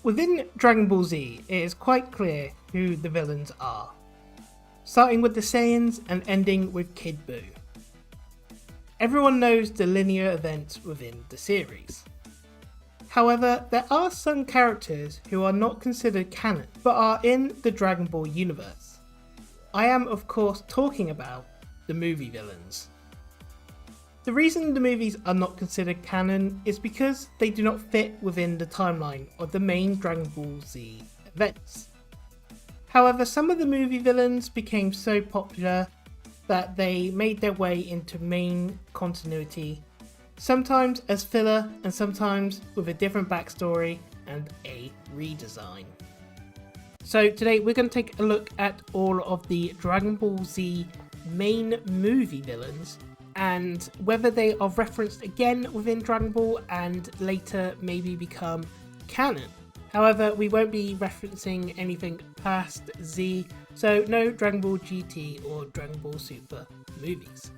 Within Dragon Ball Z, it is quite clear who the villains are, starting with the Saiyans and ending with Kid Buu. Everyone knows the linear events within the series. However, there are some characters who are not considered canon, but are in the Dragon Ball universe. I am of course talking about the movie villains. The reason the movies are not considered canon is because they do not fit within the timeline of the main Dragon Ball Z events. However, some of the movie villains became so popular that they made their way into main continuity, sometimes as filler and sometimes with a different backstory and a redesign. So today we're going to take a look at all of the Dragon Ball Z main movie villains and whether they are referenced again within Dragon Ball and later maybe become canon. However, we won't be referencing anything past Z, so no Dragon Ball GT or Dragon Ball Super movies.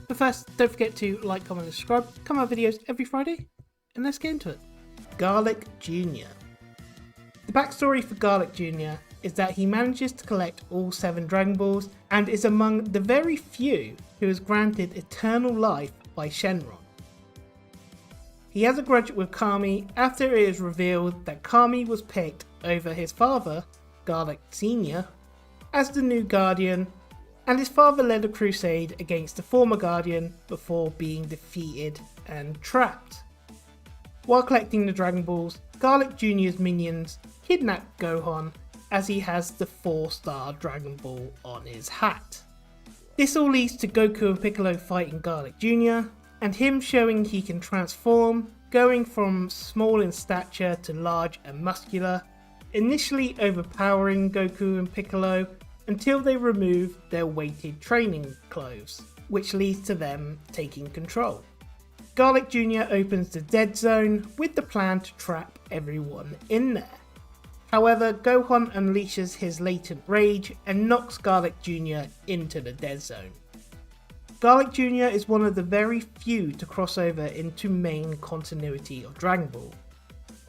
But first, don't forget to like, comment and subscribe, come out videos every Friday, and let's get into it. Garlic Jr. The backstory for Garlic Jr. is that he manages to collect all 7 Dragon Balls and is among the very few who is granted eternal life by Shenron. He has a grudge with Kami after it is revealed that Kami was picked over his father, Garlic Sr., as the new Guardian, and his father led a crusade against the former Guardian before being defeated and trapped. While collecting the Dragon Balls, Garlic Jr.'s minions kidnap Gohan as he has the 4-star Dragon Ball on his hat. This all leads to Goku and Piccolo fighting Garlic Jr., and him showing he can transform, going from small in stature to large and muscular, initially overpowering Goku and Piccolo until they remove their weighted training clothes, which leads to them taking control. Garlic Jr. opens the Dead Zone with the plan to trap everyone in there. However, Gohan unleashes his latent rage and knocks Garlic Jr. into the Dead Zone. Garlic Jr. is one of the very few to cross over into main continuity of Dragon Ball.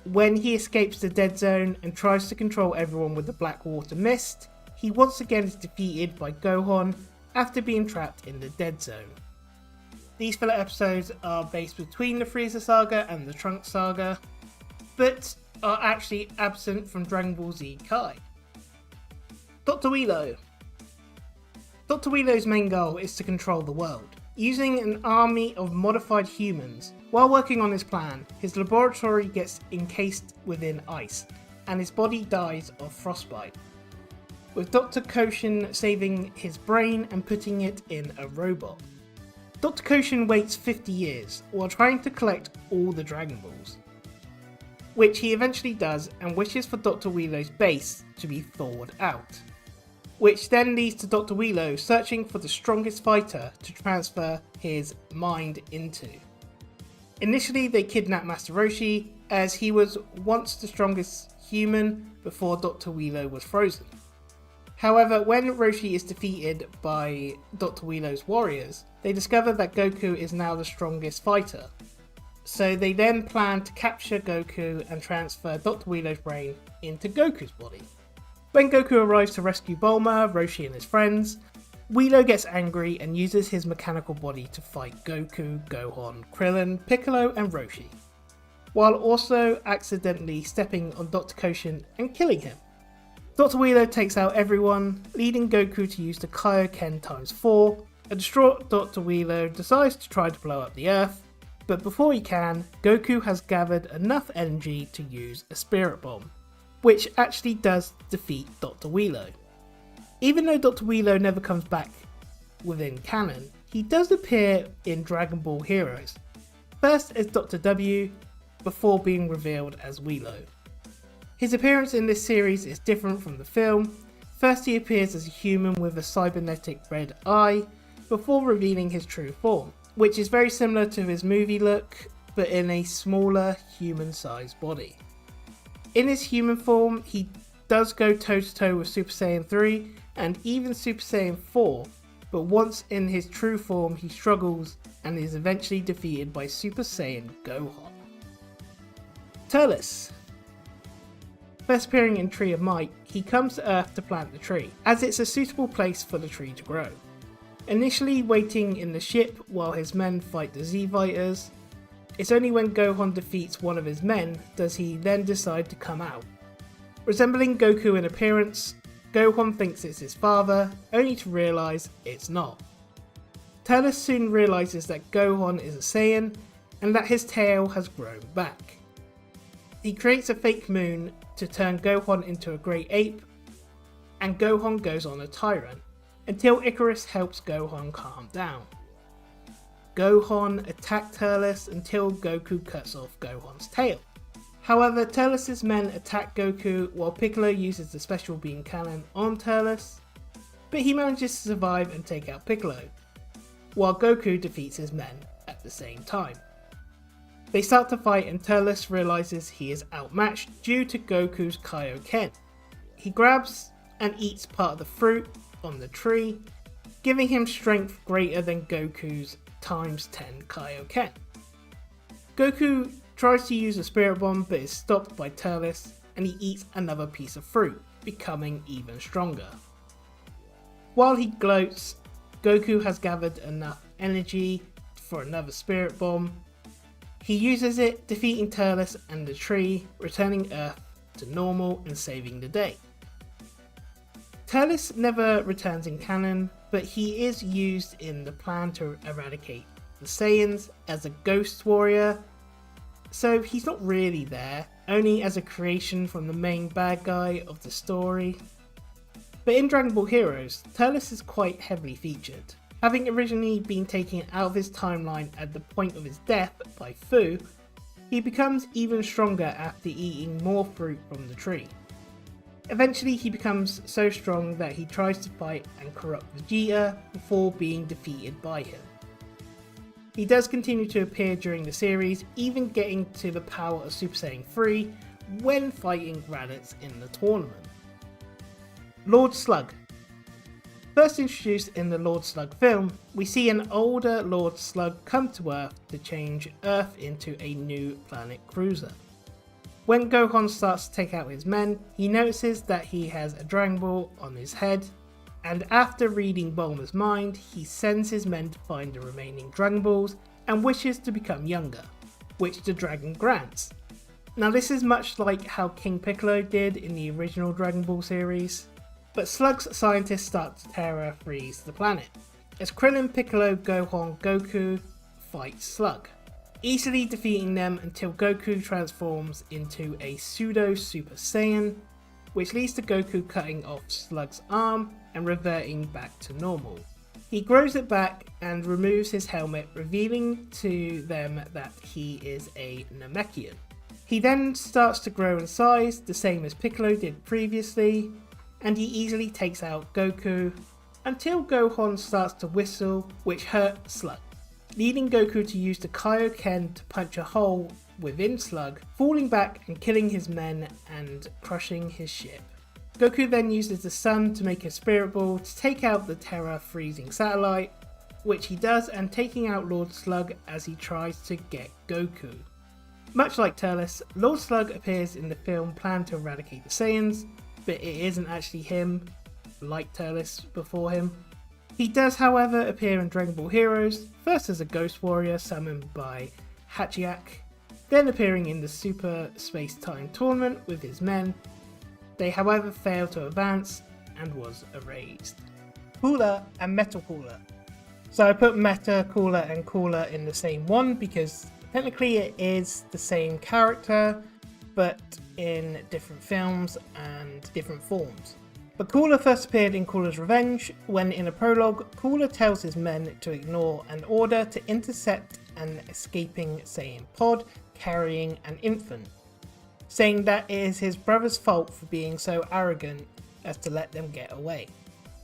When he escapes the Dead Zone and tries to control everyone with the Black Water Mist, he once again is defeated by Gohan after being trapped in the Dead Zone. These filler episodes are based between the Frieza Saga and the Trunks Saga, but are actually absent from Dragon Ball Z Kai. Dr. Willow. Dr. Willow's main goal is to control the world. Using an army of modified humans, while working on his plan, his laboratory gets encased within ice, and his body dies of frostbite, with Dr. Koshin saving his brain and putting it in a robot. Dr. Koshin waits 50 years while trying to collect all the Dragon Balls, which he eventually does and wishes for Dr. Willow's base to be thawed out, which then leads to Dr. Willow searching for the strongest fighter to transfer his mind into. Initially they kidnap Master Roshi, as he was once the strongest human before Dr. Willow was frozen. However, when Roshi is defeated by Dr. Willow's warriors, they discover that Goku is now the strongest fighter. So they then plan to capture Goku and transfer Dr. Willow's brain into Goku's body. When Goku arrives to rescue Bulma, Roshi and his friends, Willow gets angry and uses his mechanical body to fight Goku, Gohan, Krillin, Piccolo and Roshi, while also accidentally stepping on Dr. Koshin and killing him. Dr. Willow takes out everyone, leading Goku to use the Kaioken x4. A distraught Dr. Willow decides to try to blow up the Earth, but before he can, Goku has gathered enough energy to use a Spirit Bomb, which actually does defeat Dr. Willow. Even though Dr. Willow never comes back within canon, he does appear in Dragon Ball Heroes, first as Dr. W, before being revealed as Willow. His appearance in this series is different from the film. First he appears as a human with a cybernetic red eye, before revealing his true form, which is very similar to his movie look, but in a smaller human-sized body. In his human form, he does go toe-to-toe with Super Saiyan 3 and even Super Saiyan 4, but once in his true form he struggles and is eventually defeated by Super Saiyan Gohan. Turles. First appearing in Tree of Might, he comes to Earth to plant the tree, as it's a suitable place for the tree to grow. Initially waiting in the ship while his men fight the Z-Fighters, it's only when Gohan defeats one of his men does he then decide to come out. Resembling Goku in appearance, Gohan thinks it's his father, only to realise it's not. Turles soon realises that Gohan is a Saiyan, and that his tail has grown back. He creates a fake moon to turn Gohan into a great ape, and Gohan goes on a tyrant, until Icarus helps Gohan calm down. Gohan attacks Turles until Goku cuts off Gohan's tail. However, Turles' men attack Goku while Piccolo uses the special beam cannon on Turles, but he manages to survive and take out Piccolo, while Goku defeats his men at the same time. They start to fight and Turles realises he is outmatched due to Goku's Kaioken. He grabs and eats part of the fruit on the tree, giving him strength greater than Goku's times 10 Kaioken. Goku tries to use a spirit bomb but is stopped by Turles, and he eats another piece of fruit, becoming even stronger. While he gloats, Goku has gathered enough energy for another spirit bomb. He uses it, defeating Turles and the tree, returning Earth to normal and saving the day. Turles never returns in canon, but he is used in the plan to eradicate the Saiyans as a ghost warrior, so he's not really there, only as a creation from the main bad guy of the story. But in Dragon Ball Heroes, Turles is quite heavily featured, having originally been taken out of his timeline at the point of his death by Fu. He becomes even stronger after eating more fruit from the tree. Eventually he becomes so strong that he tries to fight and corrupt Vegeta before being defeated by him. He does continue to appear during the series, even getting to the power of Super Saiyan 3 when fighting Raditz in the tournament. Lord Slug. First introduced in the Lord Slug film, we see an older Lord Slug come to Earth to change Earth into a new planet cruiser. When Gohan starts to take out his men, he notices that he has a Dragon Ball on his head, and after reading Bulma's mind, he sends his men to find the remaining Dragon Balls and wishes to become younger, which the dragon grants. Now this is much like how King Piccolo did in the original Dragon Ball series, but Slug's scientists start to terror freeze the planet, as Krillin, Piccolo, Gohan, Goku fight Slug, easily defeating them until Goku transforms into a pseudo Super Saiyan, which leads to Goku cutting off Slug's arm and reverting back to normal. He grows it back and removes his helmet, revealing to them that he is a Namekian. He then starts to grow in size, the same as Piccolo did previously, and he easily takes out Goku, until Gohan starts to whistle, which hurt Slug, leading Goku to use the Kaioken to punch a hole within Slug, falling back and killing his men and crushing his ship. Goku then uses the sun to make a spirit ball to take out the Terra freezing satellite, which he does, and taking out Lord Slug as he tries to get Goku. Much like Turles, Lord Slug appears in the film Plan to Eradicate the Saiyans, but it isn't actually him, like Turles before him. He does, however, appear in Dragon Ball Heroes, first as a ghost warrior summoned by Hachiak, then appearing in the Super Space Time Tournament with his men. They however failed to advance and was erased. Cooler and Metal Cooler. So I put Meta Cooler and Cooler in the same one because technically it is the same character, but in different films and different forms. But Cooler first appeared in Cooler's Revenge, when in a prologue, Cooler tells his men to ignore an order to intercept an escaping Saiyan pod carrying an infant, saying that it is his brother's fault for being so arrogant as to let them get away.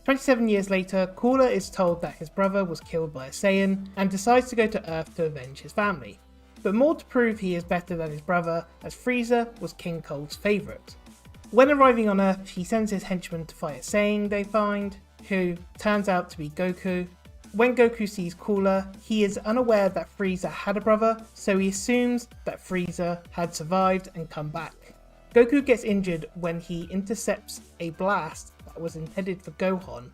27 years later, Cooler is told that his brother was killed by a Saiyan and decides to go to Earth to avenge his family, but more to prove he is better than his brother, as Frieza was King Cold's favourite. When arriving on Earth, he sends his henchmen to fight a Saiyan they find, who turns out to be Goku. When Goku sees Cooler, he is unaware that Frieza had a brother, so he assumes that Frieza had survived and come back. Goku gets injured when he intercepts a blast that was intended for Gohan,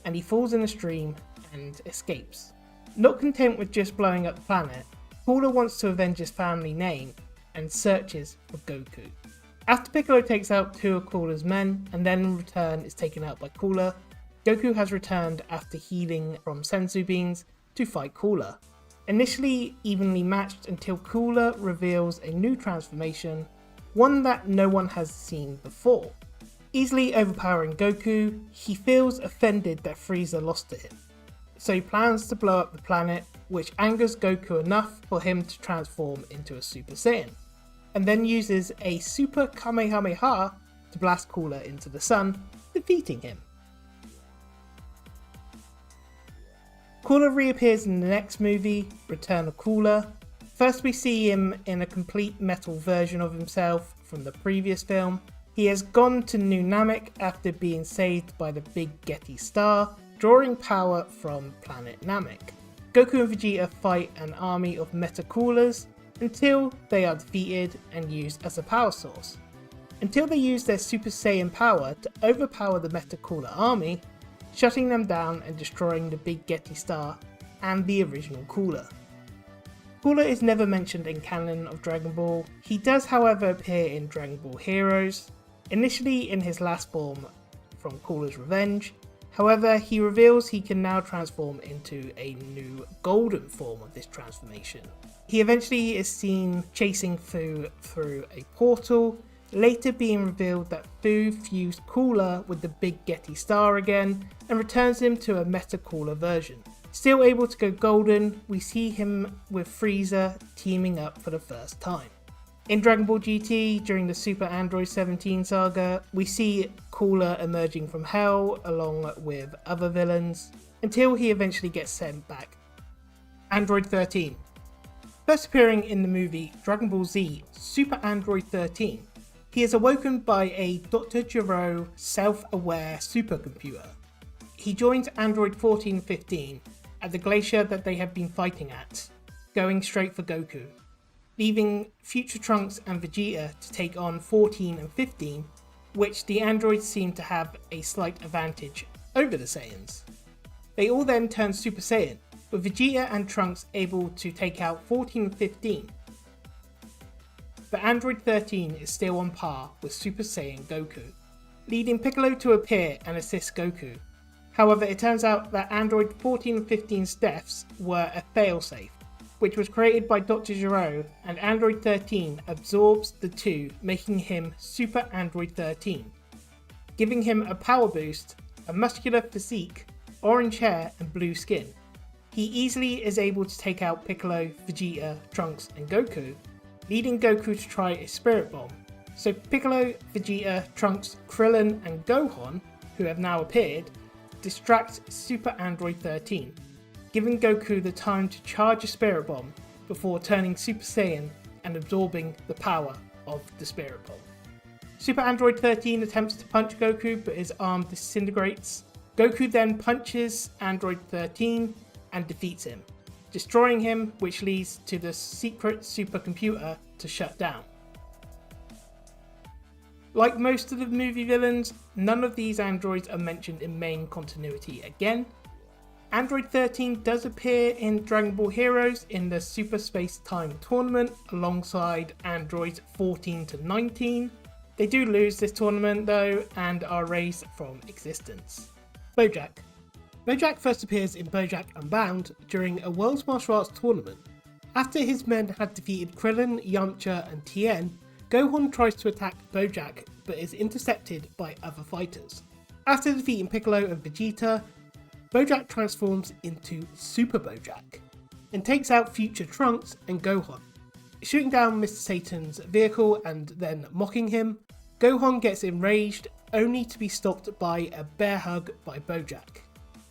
and he falls in a stream and escapes. Not content with just blowing up the planet, Cooler wants to avenge his family name and searches for Goku. After Piccolo takes out 2 of Cooler's men and then in return is taken out by Cooler, Goku has returned after healing from Senzu beans to fight Cooler. Initially evenly matched until Cooler reveals a new transformation, one that no one has seen before. Easily overpowering Goku, he feels offended that Frieza lost to him, so he plans to blow up the planet, which angers Goku enough for him to transform into a Super Saiyan, and then uses a Super Kamehameha to blast Cooler into the sun, defeating him. Cooler reappears in the next movie, Return of Cooler. First we see him in a complete metal version of himself from the previous film. He has gone to New Namek after being saved by the Big Getty Star, drawing power from planet Namek. Goku and Vegeta fight an army of Meta Coolers until they are defeated and used as a power source. Until they use their Super Saiyan power to overpower the Meta Cooler army, shutting them down and destroying the Big Getty Star and the original Cooler. Cooler is never mentioned in canon of Dragon Ball. He does however appear in Dragon Ball Heroes, initially in his last form from Cooler's Revenge. However, he reveals he can now transform into a new golden form of this transformation. He eventually is seen chasing Fu through a portal, later being revealed that Fu fused Cooler with the Big Getty Star again and returns him to a Meta Cooler version. Still able to go golden, we see him with Frieza teaming up for the first time. In Dragon Ball GT, during the Super Android 17 saga, we see Cooler emerging from Hell along with other villains, until he eventually gets sent back. Android 13. First appearing in the movie Dragon Ball Z Super Android 13, he is awoken by a Dr. Gero self-aware supercomputer. He joins Android 14 and 15 at the glacier that they have been fighting at, going straight for Goku, leaving future Trunks and Vegeta to take on 14 and 15, which the androids seem to have a slight advantage over the Saiyans. They all then turn Super Saiyan, with Vegeta and Trunks able to take out 14 and 15. But Android 13 is still on par with Super Saiyan Goku, leading Piccolo to appear and assist Goku. However, it turns out that Android 14 and 15's deaths were a failsafe, which was created by Dr. Gero, and Android 13 absorbs the two, making him Super Android 13, giving him a power boost, a muscular physique, orange hair and blue skin. He easily is able to take out Piccolo, Vegeta, Trunks and Goku, leading Goku to try a Spirit Bomb. So Piccolo, Vegeta, Trunks, Krillin and Gohan, who have now appeared, distract Super Android 13, giving Goku the time to charge a Spirit Bomb before turning Super Saiyan and absorbing the power of the Spirit Bomb. Super Android 13 attempts to punch Goku, but his arm disintegrates. Goku then punches Android 13 and defeats him, destroying him, which leads to the secret supercomputer to shut down. Like most of the movie villains, none of these androids are mentioned in main continuity again. Android 13 does appear in Dragon Ball Heroes in the Super Space Time Tournament alongside androids 14 to 19. They do lose this tournament though and are erased from existence. Bojack. Bojack first appears in Bojack Unbound during a World's Martial Arts tournament. After his men had defeated Krillin, Yamcha and Tien, Gohan tries to attack Bojack but is intercepted by other fighters. After defeating Piccolo and Vegeta, Bojack transforms into Super Bojack and takes out future Trunks and Gohan. Shooting down Mr. Satan's vehicle and then mocking him, Gohan gets enraged only to be stopped by a bear hug by Bojack.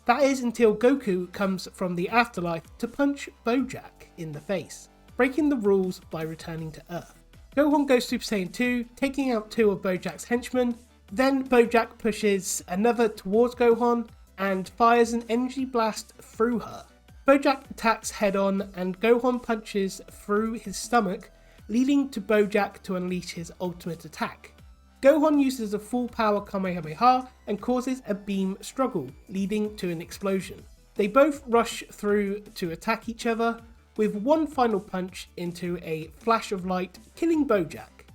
That is until Goku comes from the afterlife to punch Bojack in the face, breaking the rules by returning to Earth. Gohan goes Super Saiyan 2, taking out 2 of Bojack's henchmen. Then Bojack pushes another towards Gohan and fires an energy blast through her. Bojack attacks head on and Gohan punches through his stomach, leading to Bojack to unleash his ultimate attack. Gohan uses a full power Kamehameha and causes a beam struggle, leading to an explosion. They both rush through to attack each other, with one final punch into a flash of light, killing Bojack.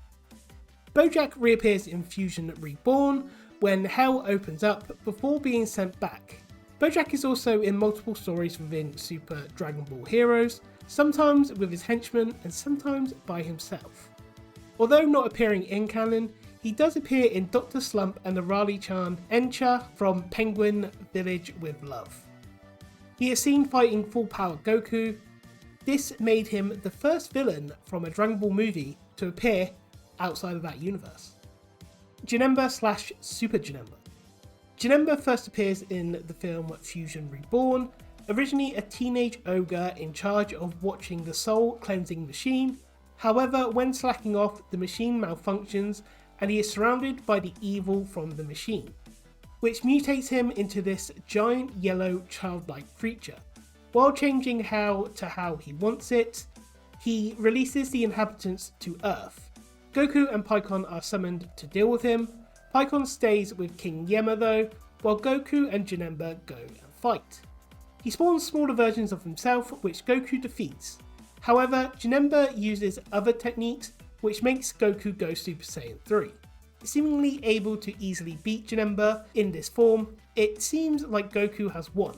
Bojack reappears in Fusion Reborn when Hell opens up before being sent back. Bojack is also in multiple stories within Super Dragon Ball Heroes, sometimes with his henchmen and sometimes by himself. Although not appearing in canon, he does appear in Dr. Slump and the Raleigh-chan Encha from Penguin Village with Love. He is seen fighting full power Goku. This made him the first villain from a Dragon Ball movie to appear outside of that universe. Janemba / Super Janemba. Janemba first appears in the film Fusion Reborn, originally a teenage ogre in charge of watching the soul cleansing machine. However, when slacking off, the machine malfunctions and he is surrounded by the evil from the machine, which mutates him into this giant yellow childlike creature. While changing how he wants it, he releases the inhabitants to Earth. Goku and Pikkon are summoned to deal with him. Pikkon stays with King Yema though, while Goku and Janemba go and fight. He spawns smaller versions of himself, which Goku defeats. However, Janemba uses other techniques, which makes Goku go Super Saiyan 3. Seemingly able to easily beat Janemba in this form, it seems like Goku has won.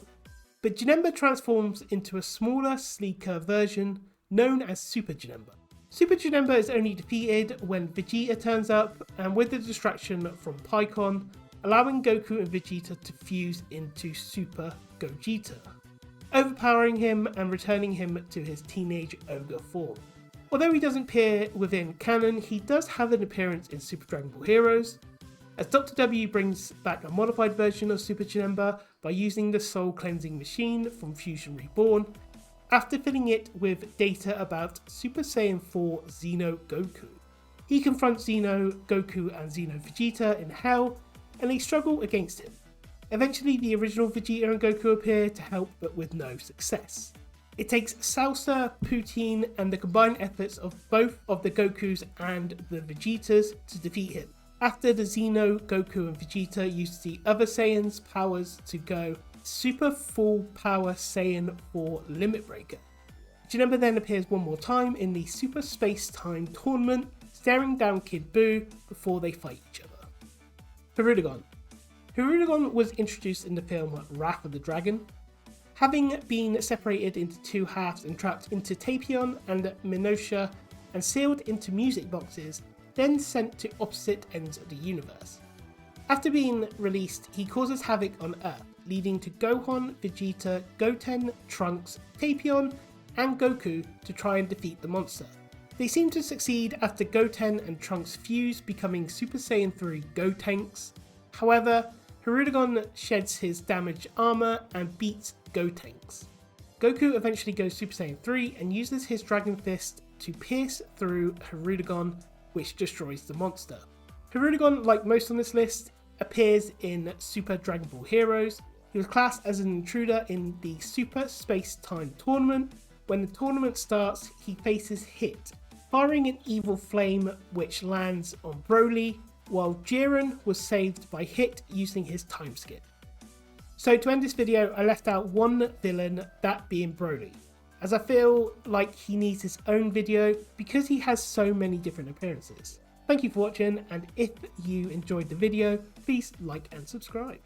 But Janemba transforms into a smaller, sleeker version known as Super Janemba. Super Janemba is only defeated when Vegeta turns up, and with the distraction from Pikkon, allowing Goku and Vegeta to fuse into Super Gogeta, overpowering him and returning him to his teenage ogre form. Although he doesn't appear within canon, he does have an appearance in Super Dragon Ball Heroes, as Dr. W brings back a modified version of Super Janemba by using the soul cleansing machine from Fusion Reborn, after filling it with data about Super Saiyan 4 Xeno Goku. He confronts Xeno Goku and Xeno Vegeta in Hell, and they struggle against him. Eventually the original Vegeta and Goku appear to help, but with no success. It takes Salsa, Poutine, and the combined efforts of both of the Gokus and the Vegetas to defeat him. After the Xeno, Goku and Vegeta use the other Saiyans' powers to go Super Full Power Saiyan 4 Limit Breaker. Janemba then appears one more time in the Super Space Time Tournament, staring down Kid Buu before they fight each other. Hirudegarn. Hirudegarn was introduced in the film Wrath of the Dragon. Having been separated into two halves and trapped into Tapion and Minosha and sealed into music boxes, then sent to opposite ends of the universe. After being released, he causes havoc on Earth, leading to Gohan, Vegeta, Goten, Trunks, Tapion, and Goku to try and defeat the monster. They seem to succeed after Goten and Trunks fuse, becoming Super Saiyan 3 Gotenks. However, Hirudegarn sheds his damaged armor and beats Gotenks. Goku eventually goes Super Saiyan 3 and uses his Dragon Fist to pierce through Hirudegarn, which destroys the monster. Hirudegarn, like most on this list, appears in Super Dragon Ball Heroes. He was classed as an intruder in the Super Space Time Tournament. When the tournament starts, he faces Hit, firing an evil flame which lands on Broly, while Jiren was saved by Hit using his time skip. So to end this video, I left out one villain, that being Broly, as I feel like he needs his own video because he has so many different appearances. Thank you for watching, and if you enjoyed the video, please like and subscribe.